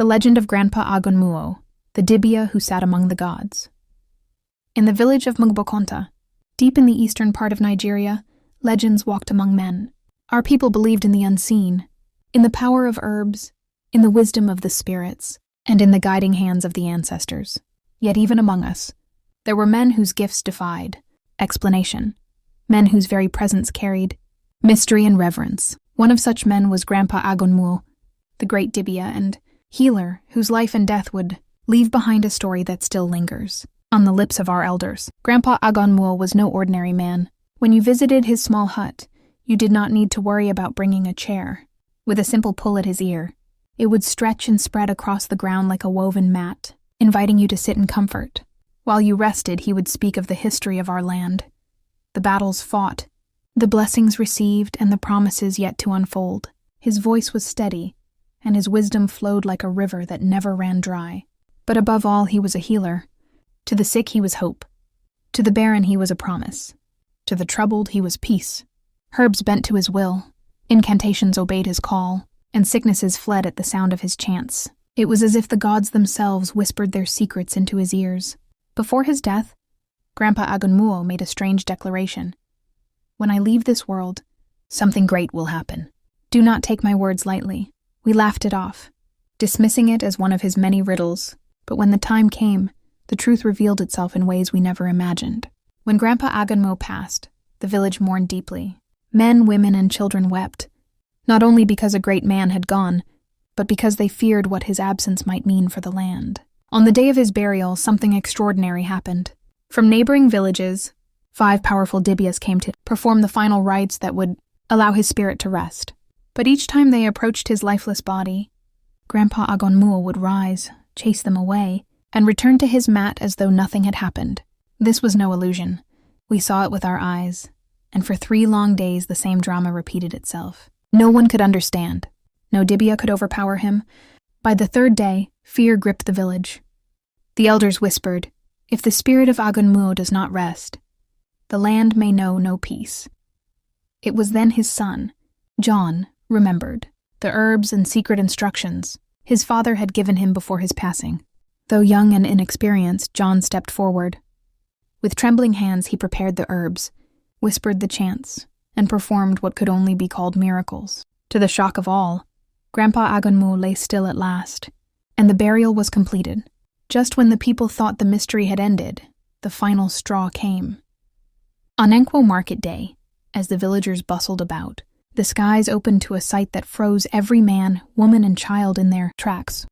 The legend of Grandpa Agonmuo, the Dibia who sat among the gods. In the village of Mugbokonta, deep in the eastern part of Nigeria, legends walked among men. Our people believed in the unseen, in the power of herbs, in the wisdom of the spirits, and in the guiding hands of the ancestors. Yet even among us, there were men whose gifts defied explanation, men whose very presence carried mystery and reverence. One of such men was Grandpa Agonmuo, the great Dibia and healer whose life and death would leave behind a story that still lingers on the lips of our elders. Grandpa Agonmuo was no ordinary man. When you visited his small hut, you did not need to worry about bringing a chair. With a simple pull at his ear, it would stretch and spread across the ground like a woven mat, inviting you to sit in comfort. While you rested, he would speak of the history of our land, the battles fought, the blessings received, and the promises yet to unfold. His voice was steady, and his wisdom flowed like a river that never ran dry. But above all, he was a healer. To the sick, he was hope. To the barren, he was a promise. To the troubled, he was peace. Herbs bent to his will, incantations obeyed his call, and sicknesses fled at the sound of his chants. It was as if the gods themselves whispered their secrets into his ears. Before his death, Grandpa Agonmuo made a strange declaration. When I leave this world, something great will happen. Do not take my words lightly. We laughed it off, dismissing it as one of his many riddles, but when the time came, the truth revealed itself in ways we never imagined. When Grandpa Agonmuo passed, the village mourned deeply. Men, women, and children wept, not only because a great man had gone, but because they feared what his absence might mean for the land. On the day of his burial, something extraordinary happened. From neighboring villages, 5 powerful Dibias came to perform the final rites that would allow his spirit to rest. But each time they approached his lifeless body, Grandpa Agonmuo would rise, chase them away, and return to his mat as though nothing had happened. This was no illusion. We saw it with our eyes, and for 3 long days the same drama repeated itself. No one could understand. No Dibia could overpower him. By the 3rd day, fear gripped the village. The elders whispered, "If the spirit of Agonmuo does not rest, the land may know no peace." It was then his son, John, remembered the herbs and secret instructions his father had given him before his passing. Though young and inexperienced, John stepped forward. With trembling hands, he prepared the herbs, whispered the chants, and performed what could only be called miracles. To the shock of all, Grandpa Agonmuo lay still at last, and the burial was completed. Just when the people thought the mystery had ended, the final straw came. On Nkwo Market Day, as the villagers bustled about, the skies opened to a sight that froze every man, woman, and child in their tracks.